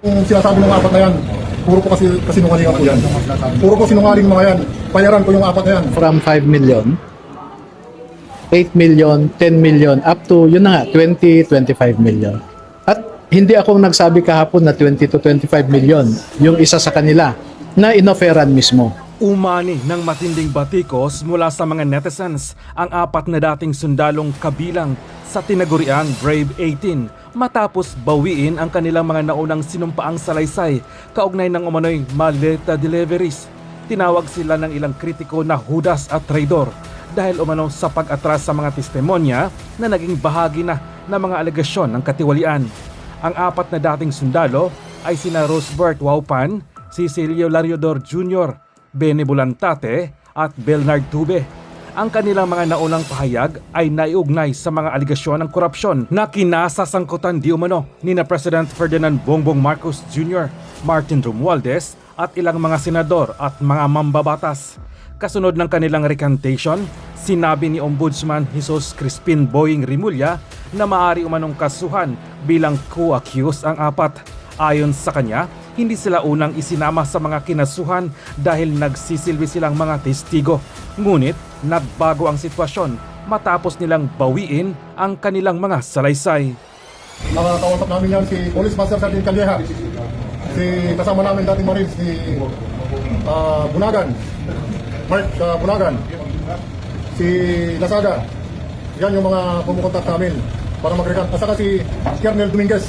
Yung sinasabi ng apat na yan, puro po kasi kasinungalingan po yan. Puro po sinungaling mga yan. Bayaran ko yung apat na yan. From 5 million, 8 million, 10 million, up to, yun na nga, 20, 25 million. At hindi akong nagsabi kahapon na 20 to 25 million, yung isa sa kanila, na inoferan mismo. Umani ng matinding batikos mula sa mga netizens ang apat na dating sundalong kabilang sa tinaguriang Brave 18 matapos bawiin ang kanilang mga naunang sinumpaang salaysay kaugnay ng umano'y maleta deliveries. Tinawag sila ng ilang kritiko na hudas at traidor dahil umano sa pag-atras sa mga testimonya na naging bahagi na ng mga alegasyon ng katiwalian. Ang apat na dating sundalo ay sina Rosbert Waupan, Cecilio Lariodor Jr., Benny Bulantate at Bernard Tube. Ang kanilang mga naunang pahayag ay naiugnay sa mga aligasyon ng korupsyon na kinasasangkutan di umano ni na President Ferdinand Bongbong Marcos Jr., Martin Romualdez at ilang mga senador at mga mambabatas. Kasunod ng kanilang recantation, sinabi ni Ombudsman Jesus Crispin Boying Rimulya na maaari umanong kasuhan bilang co-accused ang apat. Ayon sa kanya, hindi sila unang isinama sa mga kinasuhan dahil nagsisilbi silang mga testigo. Ngunit nagbago ang sitwasyon matapos nilang bawiin ang kanilang mga salaysay. Nakakausap namin yan si Police Master Sergeant Calleja, si kasama namin dating Marines, si Bunagan, Mark Bunagan, si Lasaga. Yan yung mga pumukontak namin para mag-recant. At saka si Colonel Dominguez.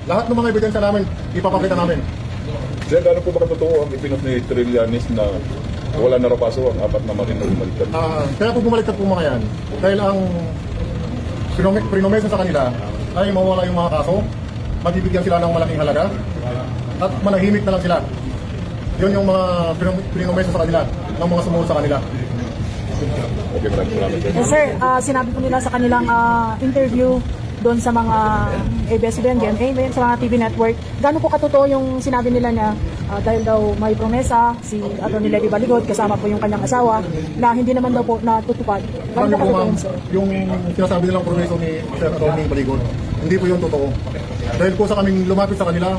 Lahat ng mga ebidensya namin, ipapakita namin. Sir, ano po ba katotoo ang ipinot ni Trillanes na wala na rapaso ang apat na marino bumaliktad? Kaya po bumaliktad po mga yan. Dahil ang prinomesa sa kanila ay mawala yung mga kaso, mabibigyan sila ng malaking halaga, at manahimik na lang sila. Yun yung mga prinomesa sa kanila, ng mga sumunod sa kanila. Okay, maraming salamat, sir. Sir, sinabi po nila sa kanilang interview doon sa mga ABS-CBN, GMA, sa mga TV network, gano'n po katotoo yung sinabi nila na dahil daw may promesa si Atty. Levy Baligod, kasama po yung kanyang asawa, na hindi naman daw po natutupad. Gano'n po katotoo yun, sir? Yung sinasabi nilang promesa ni Sir Atty. Baligod, hindi po yung totoo. Dahil po sa kaming lumapit sa kanila,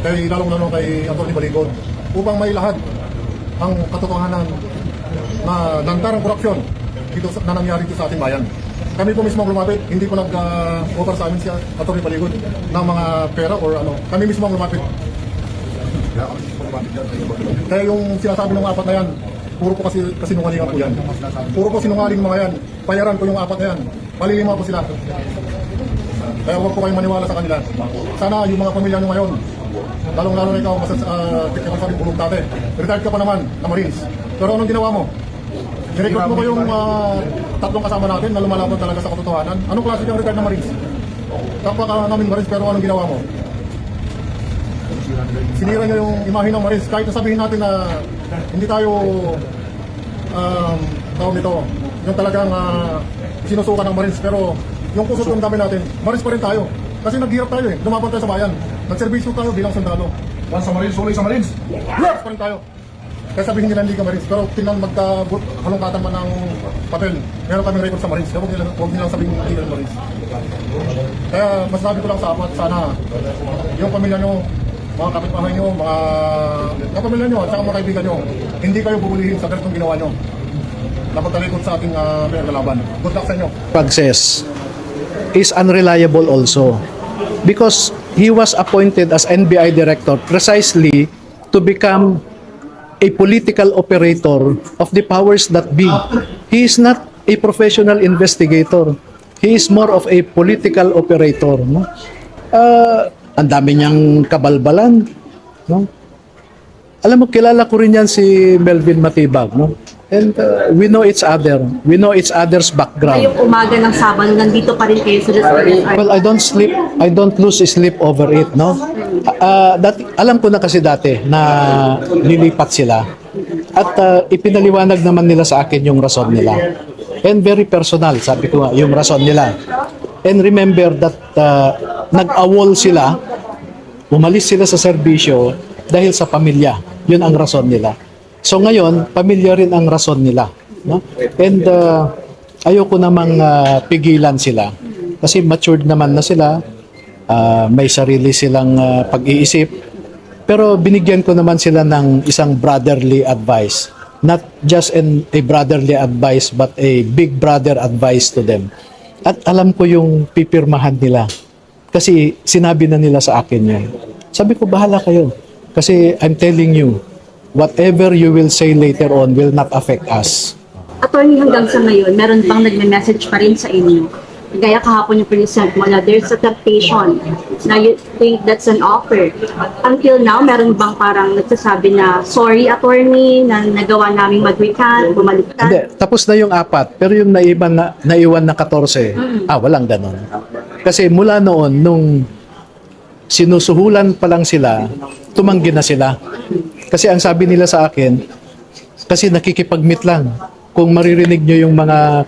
dahil lalong-lalong kay Atty. Baligod, upang may lahad ang katotohanan na lantarang korupsyon dito na nangyari dito sa ating bayan. Kami po mismo ang lumapit, hindi po nag-offer sa amin si Atty. Baligod ng mga pera or ano. Kami mismo ang lumapit. Kaya yung sinasabi ng apat na yan, puro po kasi kasinungalingan po yan. Puro po sinungaling mga yan. Bayaran ko yung apat na yan. Palilima po sila. Kaya huwag po kayong maniwala sa kanila. Sana yung mga pamilya nyo ngayon, lalong-lalo na ikaw, sabi pulong tate. Retired ka pa naman na Marines. Pero anong ginawa mo? Nirecord mo ko yung tatlong kasama natin na lumalaban talaga sa katotohanan. Anong klase kang retired na Marines? Kapag namin Marines, pero anong ginawa mo? Sinira niyo yung imahe ng Marines. Kahit nasabihin natin na hindi tayo tawag nito, yung talagang sinusukan ng Marines. Pero yung puso't yung dami natin, Marines pa rin tayo. Kasi naghirap tayo eh. Lumaban tayo sa bayan. Nagservisyo tayo bilang sundalo. Once sa Marines, ulit sa Marines. Yes! Pa rin tayo. Kaya sabihin nila hindi ka Marines, pero tingnan magka-halongkatan man ng papel. Meron kaming record sa Marines, kaya huwag nilang sabihin hindi ka Marines. Kaya masasabi ko lang sa apat, sana yung pamilya nyo, mga kapitbahay nyo, mga kapamilya nyo, at saka mga kaibigan nyo, hindi kayo bubulihin sa ganitong ginawa nyo na pagtalikod sa ating pinaglalaban. Good luck sa inyo. Success is unreliable also because he was appointed as NBI director precisely to become a political operator of the powers that be. He is not a professional investigator. He is more of a political operator. No? Ang dami niyang kabalbalan. No? Alam mo, kilala ko rin yan si Melvin Matibag. No? And we know each other. We know each other's background. Ngayong umaga ng Sabado, nandito pa rin kayo sa restaurant. Well, I don't sleep. I don't lose sleep over it, no? Alam ko na kasi dati na lilipat sila. At ipinaliwanag naman nila sa akin yung rason nila. And very personal, sabi ko nga, yung rason nila. And remember that nag-awol sila, umalis sila sa serbisyo dahil sa pamilya. Yun ang rason nila. So ngayon, pamilya rin ang rason nila. No? And ayoko namang pigilan sila. Kasi matured naman na sila. may sarili silang pag-iisip. Pero binigyan ko naman sila ng isang brotherly advice. Not just a brotherly advice but a big brother advice to them. At alam ko yung pipirmahan nila. Kasi sinabi na nila sa akin yun. Sabi ko, bahala kayo. Kasi I'm telling you, whatever you will say later on will not affect us. Attorney, hanggang sa ngayon, meron bang nagme-message pa rin sa inyo? Gaya kahapon yung present mo na there's a temptation na you think that's an offer. Until now, meron bang parang nagsasabi na, sorry, attorney, na nagawa namin mag-recant, bumaliktad? Hindi, tapos na yung 4, pero yung naiwan na 14, walang ganon. Kasi mula noon, nung sinusuhulan pa lang sila, tumanggi na sila. Kasi ang sabi nila sa akin, kasi nakikipag-meet lang. Kung maririnig nyo yung mga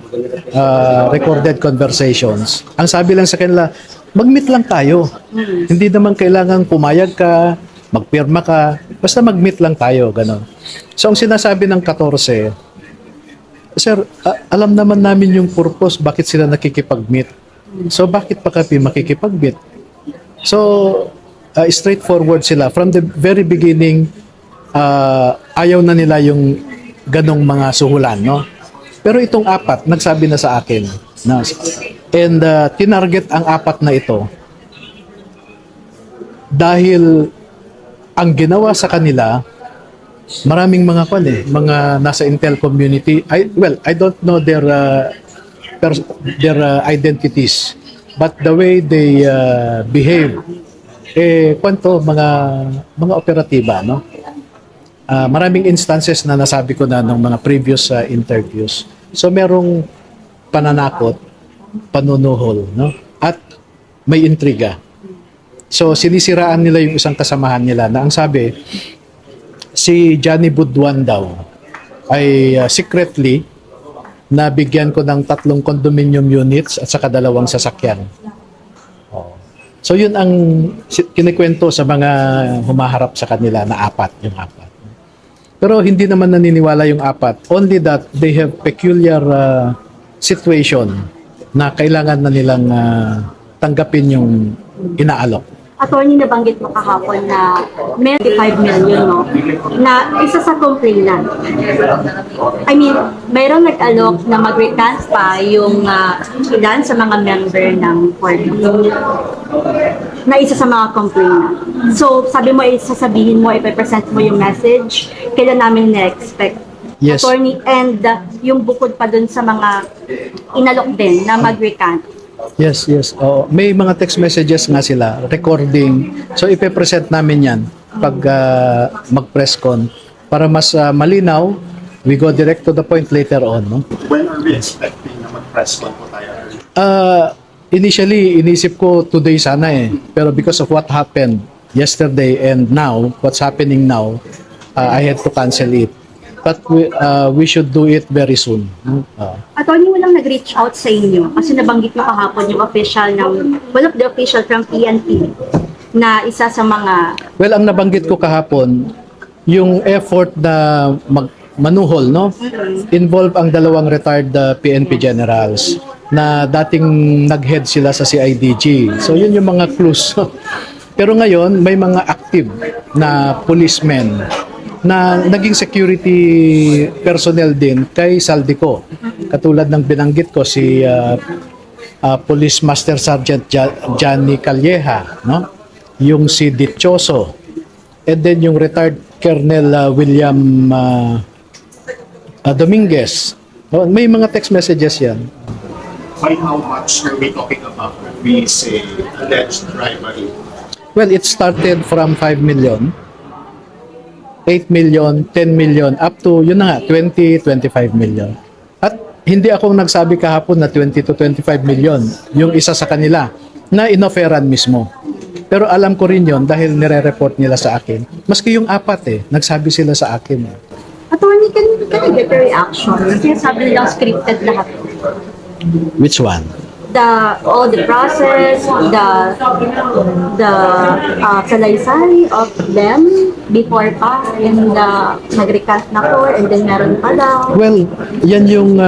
recorded conversations, ang sabi lang sa kanila, mag-meet lang tayo. Hindi naman kailangan pumayag ka, magpirma ka, basta mag-meet lang tayo, gano'n. So ang sinasabi ng 14, Sir, alam naman namin yung purpose, bakit sila nakikipag-meet. So bakit pa kami makikipag-meet? So straightforward sila. From the very beginning, ayaw na nila yung ganong mga suhulan, no? Pero itong 4, nagsabi na sa akin, na, and tinarget ang 4 na ito dahil ang ginawa sa kanila, maraming mga mga nasa Intel community. I don't know their identities, but the way they behave, mga operatiba, no? Maraming instances na nasabi ko na ng mga previous interviews. So merong pananakot, panunuhol, no? At may intriga. So sinisiraan nila yung isang kasamahan nila na ang sabi, si Johnny Buduan daw ay secretly nabigyan ko ng 3 condominium units at saka 2 sasakyan. So yun ang kinikwento sa mga humaharap sa kanila na 4, yung 4. Pero hindi naman naniniwala yung 4. Only that they have peculiar situation na kailangan na nilang tanggapin yung inaalok. Attorney, nabanggit mo kahapon na may 5 million, no? Na isa sa complainant. I mean, mayroong nag-alok na mag-recant pa yung ilan sa mga member ng board na isa sa mga complainant. So, sabi mo, sasabihin mo, ipapresent mo yung message, kailan namin na-expect. Yes. Attorney, and yung bukod pa dun sa mga inalok din na mag-recant. Yes. May mga text messages nga sila, recording. So ipe-present namin yan pag mag-press con para mas malinaw. We go direct to the point later on, no? When are we expecting na mag-press con po tayo? Initially, inisip ko today sana Pero because of what happened yesterday and now, what's happening now, I had to cancel it. But we should do it very soon. Attorney, walang nag-reach out sa inyo kasi nabanggit mo kahapon yung official one of the official from PNP na isa sa mga... Well, ang nabanggit ko kahapon, yung effort na manuhol, no? Involve ang 2 retired PNP generals na dating nag-head sila sa CIDG. So yun yung mga clues. Pero ngayon, may mga active na policemen na naging security personnel din kay Saldico. Katulad ng binanggit ko si Police Master Sergeant Johnny Calleja, no? Yung si Dichoso, and then yung retired Colonel William Dominguez. May mga text messages yan. By how much are we talking about when we say alleged bribery? Well, it started from 5 million, 8 million, 10 million, up to, yun na nga, 20, 25 million. At hindi ako nagsabi kahapon na 20 to 25 million, yung isa sa kanila, na inofferan mismo. Pero alam ko rin yun dahil nire-report nila sa akin. Maski yung 4 nagsabi sila sa akin. Attorney, can I get your reaction? Kasi sabi nilang scripted lahat. Which one? All the process, the salaysay of them before pa, and nag-recant na ko, and then meron pa daw. Well, yan yung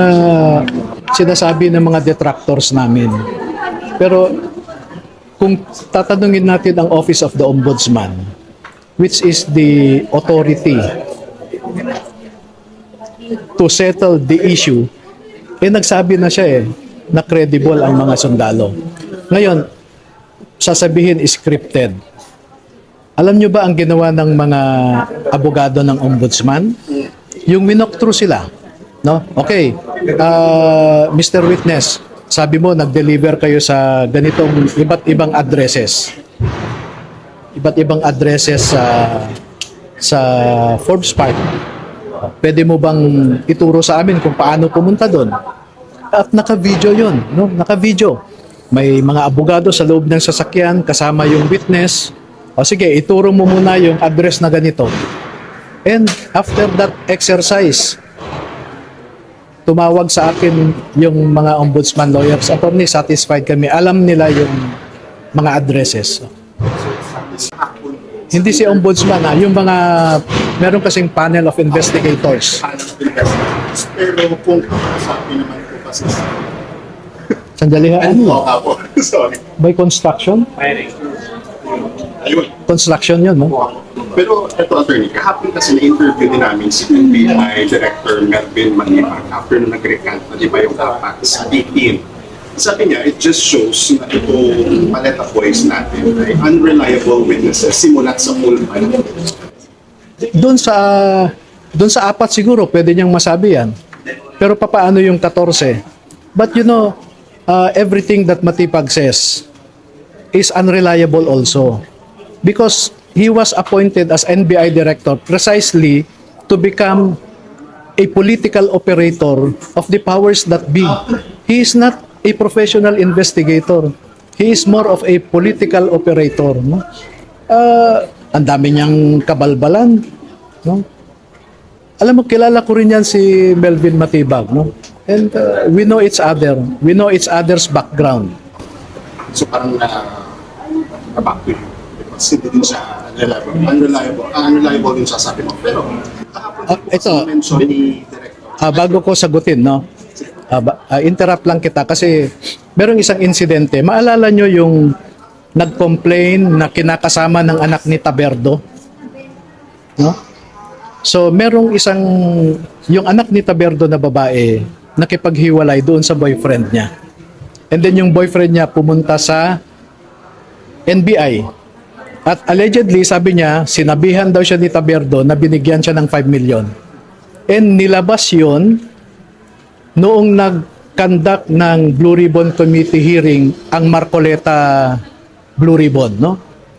sinasabi ng mga detractors namin. Pero kung tatanungin natin ang Office of the Ombudsman, which is the authority to settle the issue, nagsabi na siya na credible ang mga sundalo. Ngayon, sasabihin scripted. Alam nyo ba ang ginawa ng mga abogado ng ombudsman? Yung winok through sila. No? Okay, Mr. Witness, sabi mo nag-deliver kayo sa ganitong iba't ibang addresses. Iba't ibang addresses sa Forbes Park. Pwede mo bang ituro sa amin kung paano pumunta doon? At naka-video yun. No? Naka-video. May mga abogado sa loob ng sasakyan kasama yung witness. O sige, ituro mo muna yung address na ganito. And after that exercise, tumawag sa akin yung mga ombudsman lawyers. Attorney, satisfied kami. Alam nila yung mga addresses. Hindi si ombudsman, yung mga, meron kasing panel of investigators. Pero kung kakasabi naman po kasi Sandali ha. ano po, sorry. By construction? Ayun. Construction yun, no? Pero ito, attorney, kahapon kasi na-interview din namin si NBI Director Melvin Manipag after na nag-recant na, di ba, yung apat sa 18. Sabi niya, it just shows na itong paleta boys natin ay unreliable witnesses simulat sa Pullman. Doon sa apat siguro, pwede niyang masabi yan. Pero papaano yung 14? But you know, everything that Matipag says is unreliable also. Because he was appointed as NBI director precisely to become a political operator of the powers that be. He is not a professional investigator. He is more of a political operator. No? Ang dami niyang kabalbalan. No? Alam mo, kilala ko rin yan si Melvin Matibag. No? And we know each other. We know each other's background. So parang back to you. Because hindi din siya unreliable din siya sabi mo. Pero kahapon ito, mention ni Director. bago ko sagutin, no? Interrupt lang kita kasi merong isang insidente. Maalala nyo yung nag-complain na kinakasama ng anak ni Taberdo? No? So, merong yung anak ni Taberdo na babae nakipaghiwalay doon sa boyfriend niya. And then yung boyfriend niya pumunta sa NBI. At allegedly, sabi niya, sinabihan daw siya ni Taberdo na binigyan siya ng 5 million. And nilabas yun noong nag-conduct ng Blue Ribbon Committee hearing ang Marcoleta Blue Ribbon, no?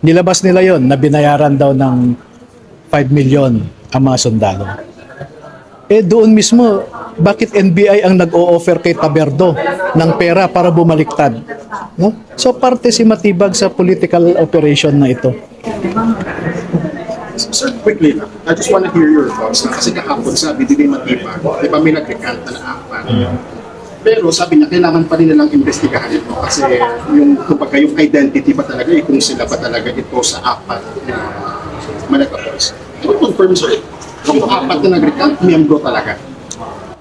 Nilabas nila yon na binayaran daw ng 5 million ang mga sundalo. Doon mismo, bakit NBI ang nag-o-offer kay Taberdo ng pera para bumaliktad? No? So parte si Matibag sa political operation na ito. Sir, quickly lang. I just want to hear your thoughts na kasi kahapon sabi din ni Matibag, di ba may nag-recant na apat. Pero sabi niya, kailangan pa rin nilang investigahan ito kasi kumbaga yung identity ba talaga, kung sila ba talaga ito sa apat na managapos. So, confirm sir, yung apat na nag-recant, miyembro talaga.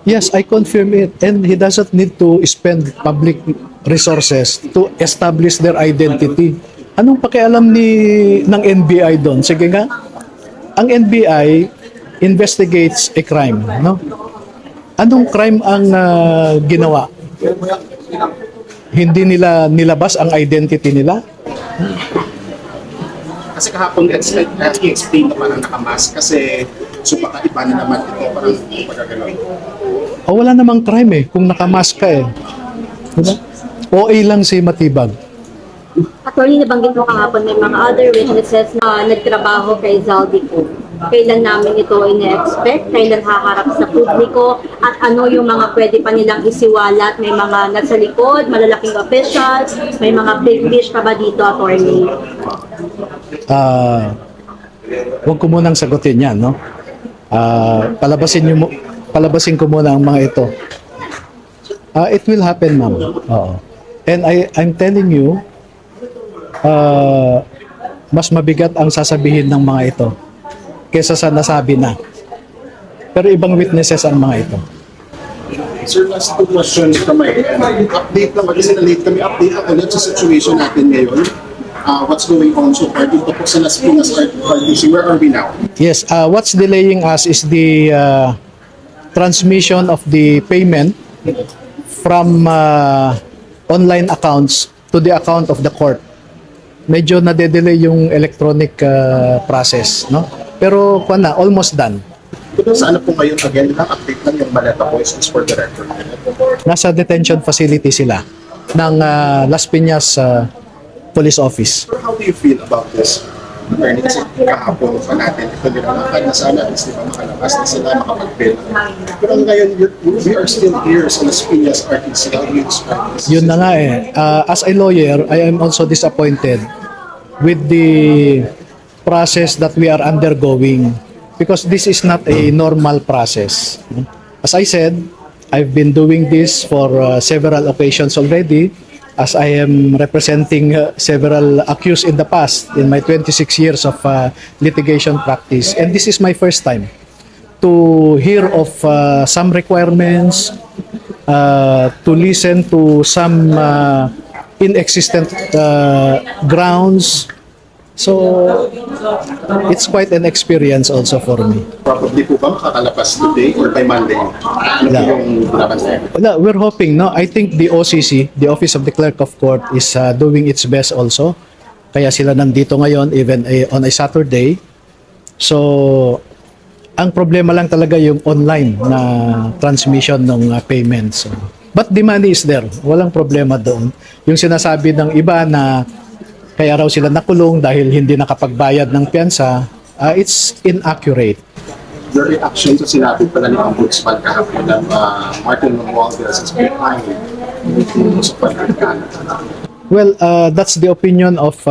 Yes, I confirm it. And he doesn't need to spend public resources to establish their identity. Anong pakialam ng NBI doon? Sige nga, ang NBI investigates a crime, no? Anong crime ang ginawa? Hindi nila nilabas ang identity nila? Kasi kahapon, i-explain na parang nakamask kasi so baka iba na naman ito parang pagkagano'n. Wala namang crime kung nakamask ka Diba? OA lang si Matibag. Actually, nabanggit mo kahapon may mga other witnesses na nagtrabaho kay Zaldico. Kailan namin ito ine-expect? Kailan haharap sa publiko? At ano yung mga pwede pa nilang isiwalat? May mga nasa likod, malalaking officials, may mga big fish pa ba dito, attorney? Huwag ko munang sagutin yan, no? Palabasin ko muna ang mga ito. It will happen, ma'am. Oo. And I'm telling you, mas mabigat ang sasabihin ng mga ito kesa sa nasabi na. Pero ibang witnesses ang mga ito. Sir, last two questions from my end. Update lang, kasi na-late kami. Update ako ulit sa situation natin ngayon. what's going on so far dito po sa Las Piñas RTC? Where are we now? Yes, what's delaying us is the transmission of the payment from online accounts to the account of the court. Medyo nade-delay yung electronic process, no? Pero almost done. Kung saan na po ngayon, again, update lang yung Maleta Boys is for the record. Nasa detention facility sila ng Las Piñas Police Office. How do you feel about this? Attorney, kasi kahapon pa natin, ito din ang na sana, at least di ba makalabas na sila, makapag-bill. Pero ngayon, we are still here sa Las Piñas RTC. How do you expect this? Yun na nga eh. As a lawyer, I am also disappointed with the process that we are undergoing because this is not a normal process. As I said, I've been doing this for several occasions already as I am representing several accused in the past in my 26 years of litigation practice. And this is my first time to hear of some requirements, to listen to some inexistent grounds. So, it's quite an experience also for me. Probably po ba makakalabas today or by Monday? Ano po yung binabantayan? Well, we're hoping, no? I think the OCC, the Office of the Clerk of Court, is doing its best also. Kaya sila nandito ngayon, even on a Saturday. So, ang problema lang talaga yung online na transmission ng payments. So, but the money is there. Walang problema doon. Yung sinasabi ng iba na kaya raw sila nakulong dahil hindi nakapagbayad ng piyansa, it's inaccurate. The reaction sa sinabi pala ni Ombudsman kahapon ng Martin Romualdez is behind sa pagkakana. Well, that's the opinion of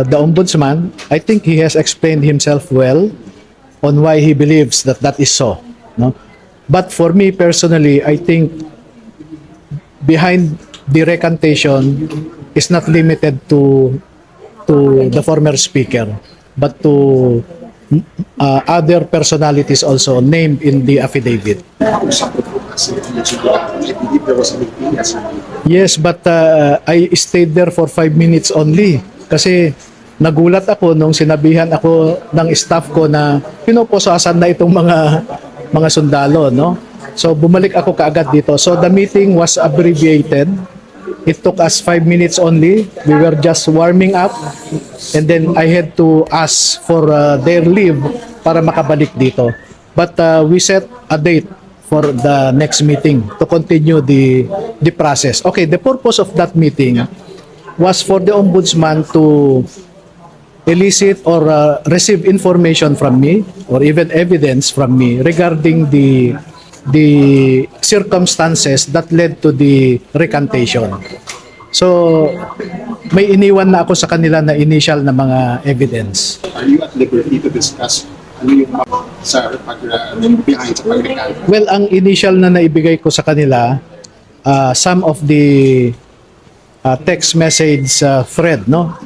the Ombudsman. I think he has explained himself well on why he believes that that is so. No? But for me personally, I think behind the recantation is not limited to the former speaker, but to other personalities also named in the affidavit. Usap ko po kasi I believe there was a meeting yesterday. Yes, but I stayed there for 5 minutes only kasi nagulat ako nung sinabihan ako ng staff ko na pinoposasan na itong mga sundalo, no? So bumalik ako kaagad dito. So the meeting was abbreviated. It took us 5 minutes only. We were just warming up and then I had to ask for their leave para makabalik dito. But we set a date for the next meeting to continue the process. Okay, the purpose of that meeting was for the Ombudsman to elicit or receive information from me or even evidence from me regarding the circumstances that led to the recantation. So, may iniwan na ako sa kanila na initial na mga evidence. Are you at liberty to discuss ano yung sa behind sa pagkakana? Well, ang initial na naibigay ko sa kanila, some of the text message thread, no?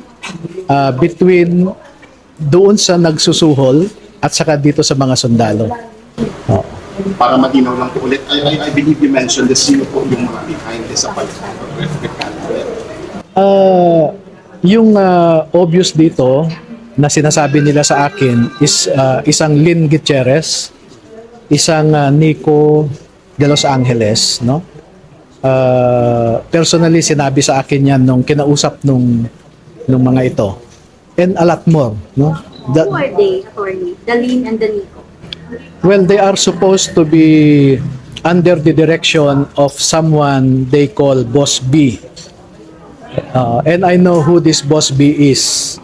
Between doon sa nagsusuhol at saka dito sa mga sundalo. Para malinaw lang po ulit, I believe you mentioned the sino po yung mga behind this sa pagkakana. Yung obvious dito na sinasabi nila sa akin is isang Lynn Gutierrez, isang Nico de Los Angeles, no? Personally sinabi sa akin yan nung kinausap nung mga ito. And a lot more, no? Who are they, attorney? The Lynn and the Nico? Well, they are supposed to be under the direction of someone they call Boss B. And I know who this Boss B is.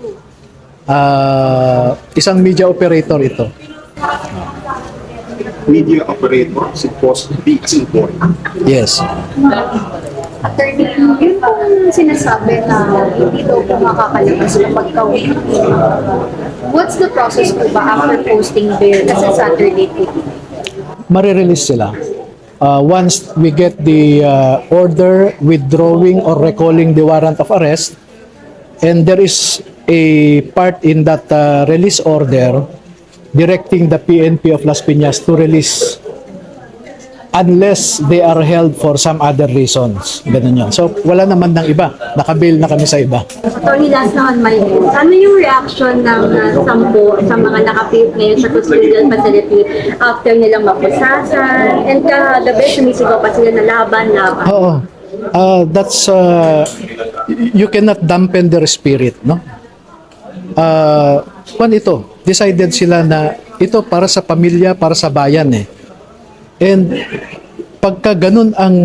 Isang media operator ito. Media operator, si Boss B as in boy. Yes. Attorney, yun pong sinasabi na hindi daw po makakalabas kapag ka-weekly. What's the process po ba after posting bail sa Saturday po? Marirelease sila. Once we get the order withdrawing or recalling the warrant of arrest, and there is a part in that release order directing the PNP of Las Piñas to release unless they are held for some other reasons. Ganun yun. So, wala naman ng iba. Nakabail na kami sa iba. Attorney, last na on my end. Ano yung reaction ng sampo sa mga nakapit ngayon sa custodial facility after nilang mapusasan? And kagabi, sumisigaw pa sila na laban. Oo. That's, you cannot dampen their spirit, no? Kung ito, decided sila na ito para sa pamilya, para sa bayan eh. And pagka ganun ang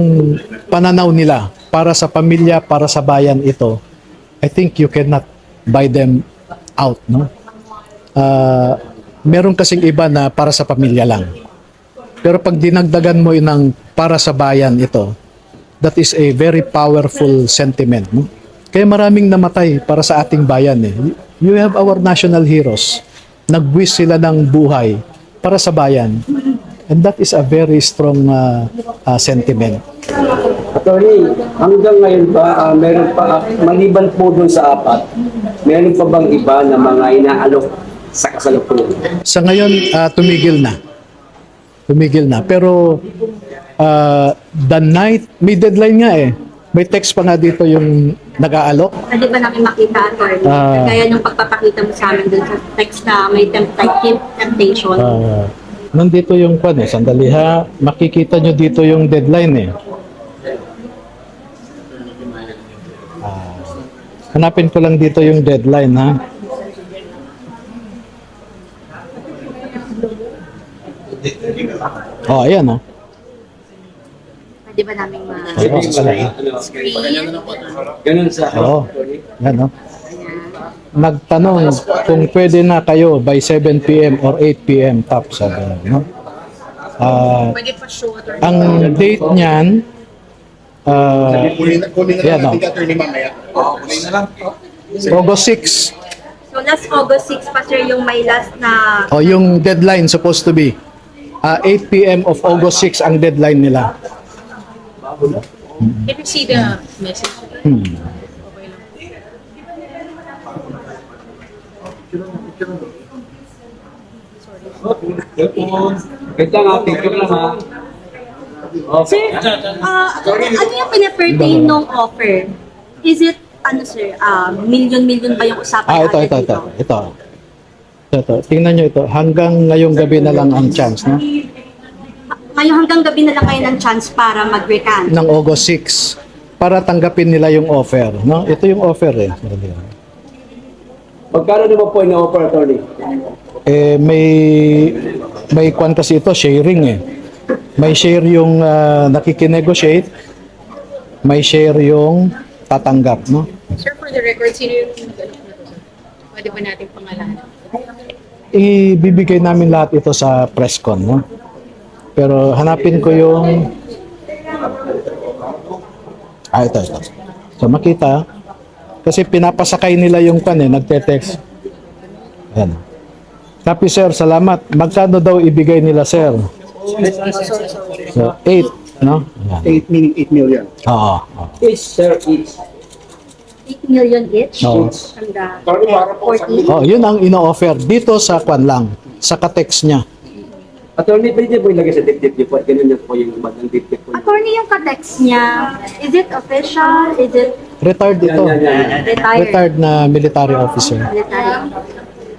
pananaw nila para sa pamilya, para sa bayan ito, I think you cannot buy them out, no? Meron kasing iba na para sa pamilya lang. Pero pag dinagdagan mo ng para sa bayan ito, that is a very powerful sentiment, no? Kaya maraming namatay para sa ating bayan eh. You have our national heroes. Nagbuwis sila ng buhay para sa bayan. And that is a very strong sentiment. Attorney, hanggang ngayon ba, meron pa, maliban po dun sa 4, meron pa bang iba na mga inaalok sa kasalukuyan? Sa ngayon, tumigil na. Tumigil na. Pero, the night, may deadline nga eh. May text pa nga dito yung nag-aalok. Pwede ba namin makita, attorney? Kaya nung pagpapakita mo sa amin dun sa text na may temptation. Nandito yung kwan eh. Sandali ha. Makikita nyo dito yung deadline eh. Hanapin ko lang dito yung deadline ha. Oh, ayan oh. Pwede ba namin Ganun sa Oo. Yan oh. Nagtanong kung pwede na kayo by 7 p.m. or 8 p.m. top sabi no? Ang date niyan Kunin na yan, lang no? natin attorney mamaya. August 6 So last August 6 pa sir yung may last na yung deadline supposed to be 8 p.m. of August 6 ang deadline nila. Can you see the message? Ganda nga, picture lang ha. Sir, ano yung pinapertain nung offer? Is it, ano sir, million ba yung usapan natin dito? Ito. Tingnan nyo ito. Hanggang ngayong gabi na lang ang chance, no? Ngayon hanggang gabi na lang kayo ng chance para mag-recant. Ng August 6 para tanggapin nila yung offer, no? Ito yung offer eh. Pagkano naman po ina-offer, attorney? Eh may kwan kasi ito, sharing eh. May share yung nakikinegotiate, may share yung tatanggap, no? Sir, for the record, sino yung nag-alok na to? Pwede ba natin pangalanan? Ibibigay namin lahat ito sa presscon, no? Pero hanapin ko yung ito. So makita kasi pinapasakay nila yung kwan eh, nagte-text. Ayan. Happy sir, salamat. Magkano daw ibigay nila sir? So 8, no? Ayan. 8 meaning 8 million. Oo. Each, sir, each. 8 million each? Oo. From the 40? Oh, yun ang ino-offer dito sa kwan lang, sa ka-text niya. Attorney, pwede po ilagay sa dip-dip niyo po. Ganun niyo po yung ng dip-dip po. Attorney, yung ka-text niya, is it official? Is it Retired ito. Yan. retired? Retired na military officer. Retired.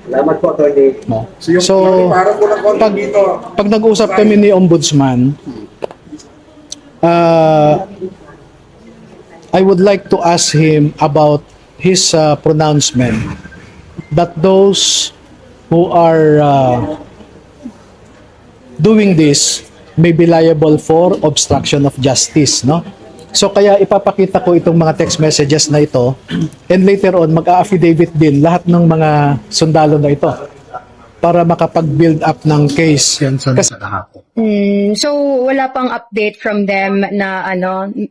Salamat po, attorney. No? So, pag nag-usap kami ni Ombudsman, I would like to ask him about his pronouncement that those who are doing this may be liable for obstruction of justice, no? So kaya ipapakita ko itong mga text messages na ito and later on mag-a-affidavit din lahat ng mga sundalo na ito para makapag-build up ng case. Kasi So wala pang update from them na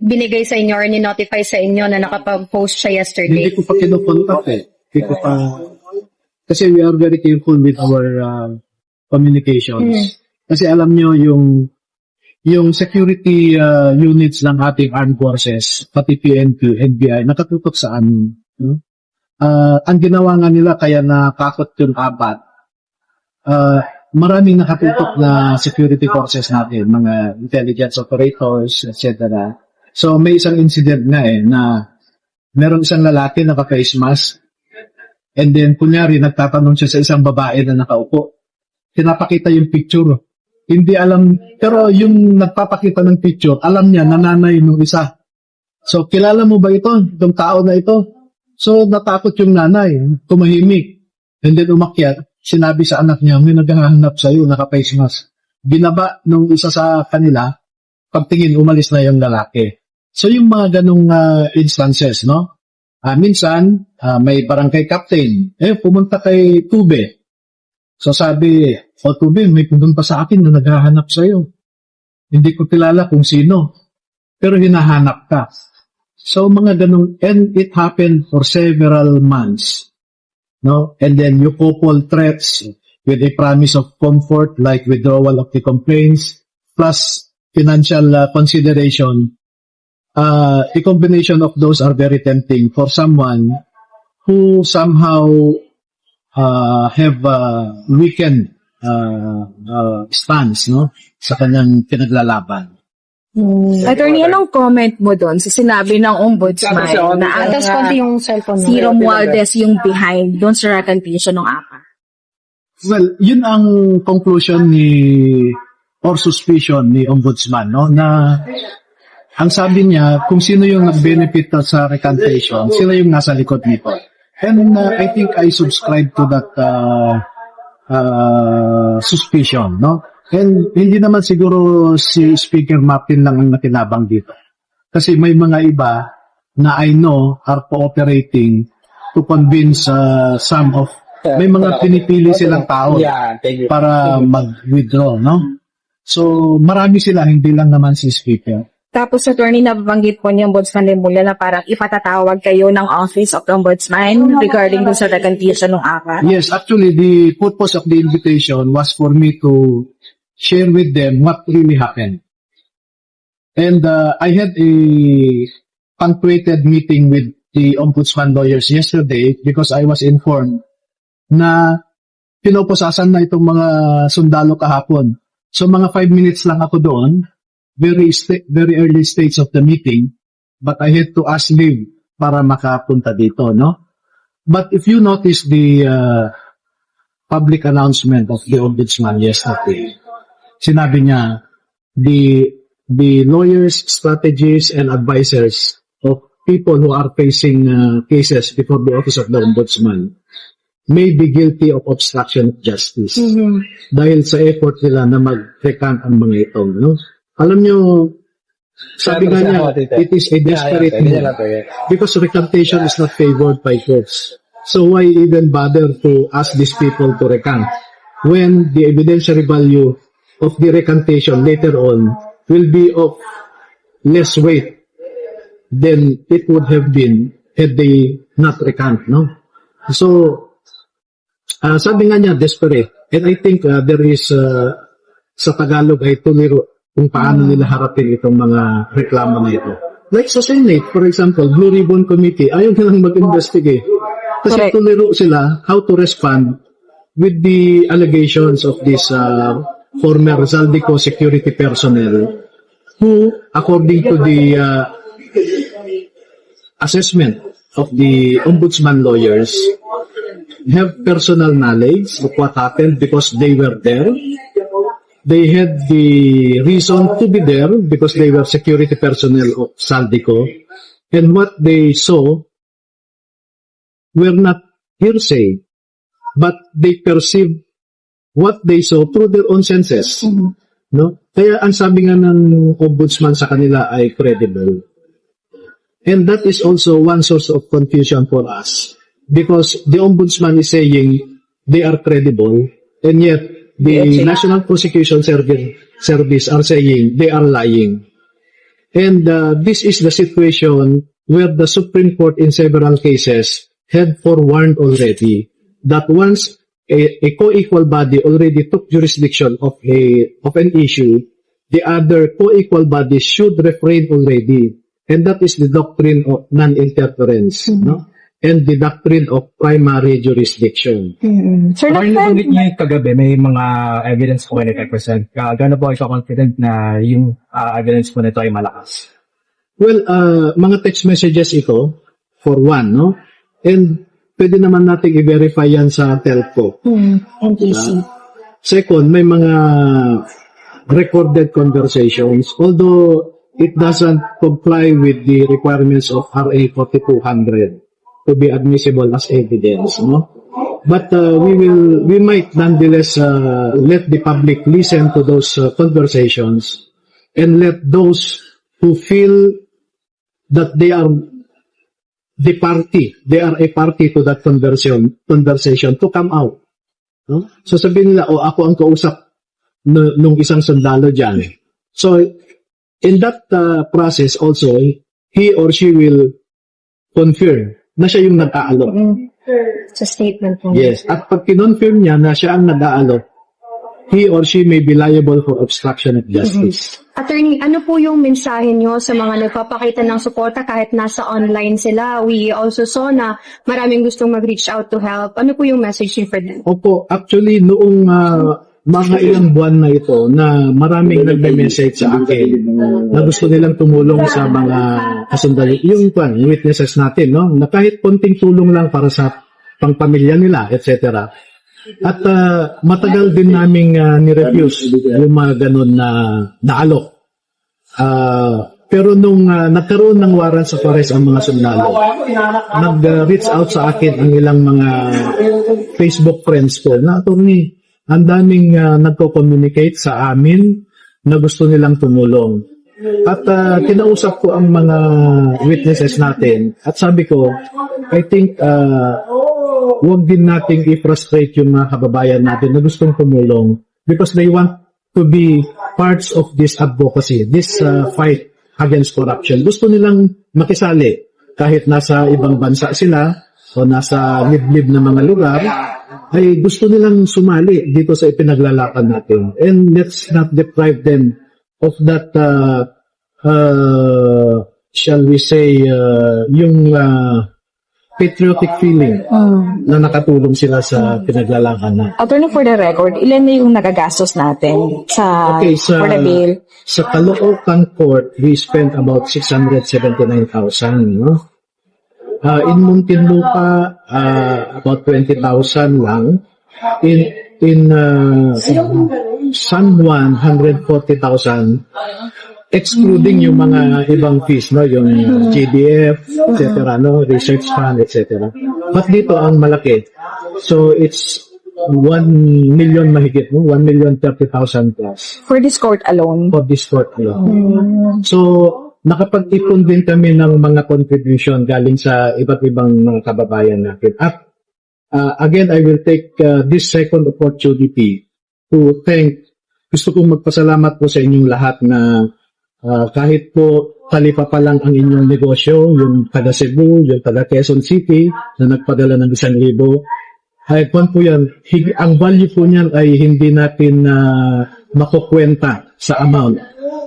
binigay sa inyo or ni-notify sa inyo na nakapag-post siya yesterday? Hindi ko pa kinukontak eh. Hindi ko pa, kasi we are very careful with our communications. Kasi alam nyo yung security units ng ating armed forces, pati PNP, NBI, nakatutok sa amin. Ang ginawa nga nila kaya nakakot yung 4, maraming nakatutok na security forces natin, mga intelligence operators, etc. So may isang incident nga na meron isang lalaki naka-face mask and then kunyari nagtatanong siya sa isang babae na nakaupo. Pinapakita yung picture. Hindi alam, pero yung nagpapakita ng picture, alam niya na nanay nung isa. So kilala mo ba ito? Itong tao na ito? So natakot yung nanay, tumahimik. And then umakyat, sinabi sa anak niya, may naghahanap sa'yo, naka-face mask. Binaba nung isa sa kanila, pagtingin, umalis na yung lalaki. So yung mga ganong instances, no? Minsan, may barangay captain, pumunta kay Tube. So sabi, Tube, may pumunta sa akin na naghahanap sa'yo. Hindi ko kilala kung sino, pero hinahanap ka. So mga ganong, and it happened for several months. No? And then you couple threats with a promise of comfort like withdrawal of the complaints plus financial consideration. A combination of those are very tempting for someone who somehow have weakened stance, no, sa kanyang pinaglalaban. Attorney, anong comment mo doon sa sinabi ng ombudsman na ang Tapos konti yung cellphone mo. si Romualdez yung behind doon sa recantation ng APA? Well, yun ang conclusion or suspicion ni ombudsman, no, na ang sabi niya kung sino yung nag-benefit sa recantation, sila yung nasa likod nito. And I think I subscribe to that suspicion, no? And hindi naman siguro si Speaker Martin lang ang nakinabang dito. Kasi may mga iba na I know are cooperating to convince some of, may mga pinipili silang tao para mag-withdraw, no? So marami sila, hindi lang naman si Speaker. Tapos, attorney, nabanggit po niyo Ombudsman Limulya na parang ipatatawag kayo ng Office of the Ombudsman regarding dun sa recantation ng APA. Yes, actually, the purpose of the invitation was for me to share with them what really happened. And I had a punctuated meeting with the Ombudsman lawyers yesterday because I was informed na pinoposasan na itong mga sundalo kahapon. So mga 5 minutes lang ako doon, very early stage of the meeting, but I had to ask leave para makapunta dito, no? But if you notice the public announcement of the Ombudsman yesterday, sinabi niya, the lawyers, strategists, and advisors of people who are facing cases before the Office of the Ombudsman may be guilty of obstruction of justice dahil sa effort nila na mag-recant ang mga ito, no? Alam nyo, sabi nga niya, it is a desperate move because recantation is not favored by courts. So why even bother to ask these people to recant when the evidentiary value of the recantation later on will be of less weight than it would have been had they not recant, no? So, sabi nga niya, desperate. And I think there is, sa Tagalog ay tuliro kung paano nila harapin itong mga reklamo na ito. Like sa Senate, for example, Blue Ribbon Committee, ayaw nilang mag-investigate. Kasi tuliro sila how to respond with the allegations of this former Zaldico security personnel who, according to the assessment of the ombudsman lawyers, have personal knowledge of what happened because they were there. They had the reason to be there because they were security personnel of Zaldico. And what they saw were not hearsay, but they perceived what they saw through their own senses. No? Kaya ang sabi nga ng ombudsman sa kanila ay credible. And that is also one source of confusion for us because the ombudsman is saying they are credible and yet the National Prosecution Service are saying they are lying. And this is the situation where the Supreme Court in several cases had forewarned already that once a co-equal body already took jurisdiction of an issue, the other co-equal bodies should refrain already. And that is the doctrine of non-interference. No? and the doctrine of primary jurisdiction. Sir, Parang nabanggit niyo yung kagabi, may mga evidence po 25%. Gano'n po ikaw confident na yung evidence po nito ay malakas? Well, mga text messages ito, for one, no? And pwede naman natin i-verify yan sa telco. NTC. Second, may mga recorded conversations, although it doesn't comply with the requirements of RA 4200 to be admissible as evidence, no? But we might nonetheless let the public listen to those conversations and let those who feel that they are a party to that conversation to come out. No? So sabihin nila, ako ang kausap nung isang sundalo dyan. So in that process also, he or she will confirm na siya yung nag-aalok. Sa statement mo. Yes. At pag kinonfirm niya na siya ang nag-aalok, he or she may be liable for obstruction of justice. Attorney, ano po yung mensahe nyo sa mga nagpapakita ng suporta kahit nasa online sila? We also saw na maraming gustong mag-reach out to help. Ano po yung message nyo for them? Opo, actually noong mga ilang buwan na ito na maraming nagme-message sa akin na gusto nilang tumulong sa mga kasundalo. Yung witnesses natin, no? Na kahit konting tulong lang para sa pangpamilya nila, etc. At matagal din naming ni-refuse yung mga ganun na naalok. Pero nung nagkaroon ng warrant sa arrest ang mga sundalo, nag-reach out sa akin ang ilang mga Facebook friends ko na, attorney, ang daming nagko-communicate sa amin na gusto nilang tumulong. At kinausap ko ang mga witnesses natin at sabi ko, I think huwag din nating i-frustrate yung mga kababayan natin na gustong tumulong because they want to be parts of this advocacy, this fight against corruption. Gusto nilang makisali kahit nasa ibang bansa sila o nasa liblib na mga lugar, ay gusto nilang sumali dito sa ipinaglalakan natin. And let's not deprive them of that, shall we say, yung patriotic feeling na nakatulong sila sa pinaglalakan natin. Attorney, for the record, ilan na yung nagagastos natin for the bail? Sa Caloocan Court, we spent about 679,000, no? In Muntinlupa, about 20,000 lang. In San Juan, 140,000, excluding yung mga ibang fees, no? Yung GDF, etc., no? Research fund, etc. But dito ang malaki. So it's 1 million mahigit, no? 1,030,000 plus. For this court alone? For this court alone. So, nakapag-ipon din kami ng mga contribution galing sa iba't ibang mga kababayan natin. At again, I will take this second opportunity to thank, gusto kong magpasalamat po sa inyong lahat na kahit po talipa pa lang ang inyong negosyo, yung taga Cebu, yung taga Quezon City na nagpadala ng 1,000, ay kung po yan, ang value po niyan ay hindi natin makukwenta sa amount.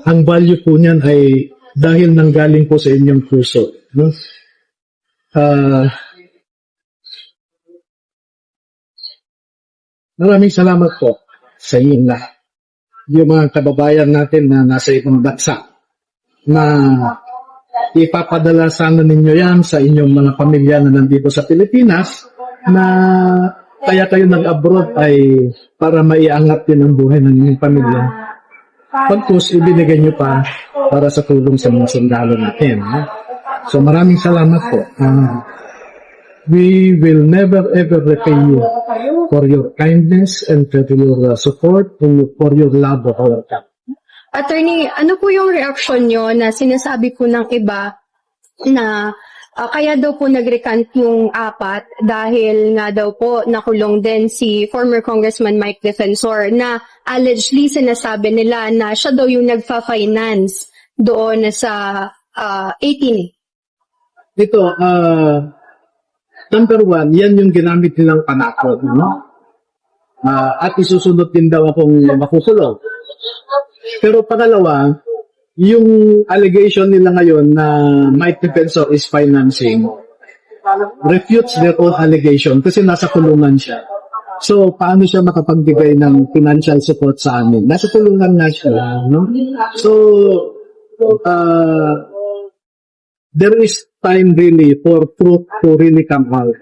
Ang value po niyan ay dahil nanggaling po sa inyong puso. No? Maraming salamat po sa inyong lahat. Yung mga kababayan natin na nasa ibang bansa na ipapadala sana ninyo yan sa inyong mga pamilya na nandito sa Pilipinas na kaya kayo nag-abroad ay para maiangat din ang buhay ng inyong pamilya. Pagkus, ibinigay nyo pa para sa tulong sa mga sundalo natin. So maraming salamat po. We will never ever repay you for your kindness and for your support and for your love of our country. Attorney, ano po yung reaction nyo na sinasabi po ng iba na kaya daw po nag-recant yung apat dahil nga daw po nakulong din si former Congressman Mike Defensor na allegedly sinasabi nila na siya daw yung nagfa-finance doon sa 18. Dito, number one, yan yung ginamit nilang panakot, no? At isusunod din daw akong makukulong. Pero pangalawa, yung allegation nila ngayon na Mike Defensor is financing, refutes their own allegation kasi nasa kulungan siya. So, paano siya makapagbigay ng financial support sa amin? Nasa kulungan na siya, no? So, there is time really for truth to really come out.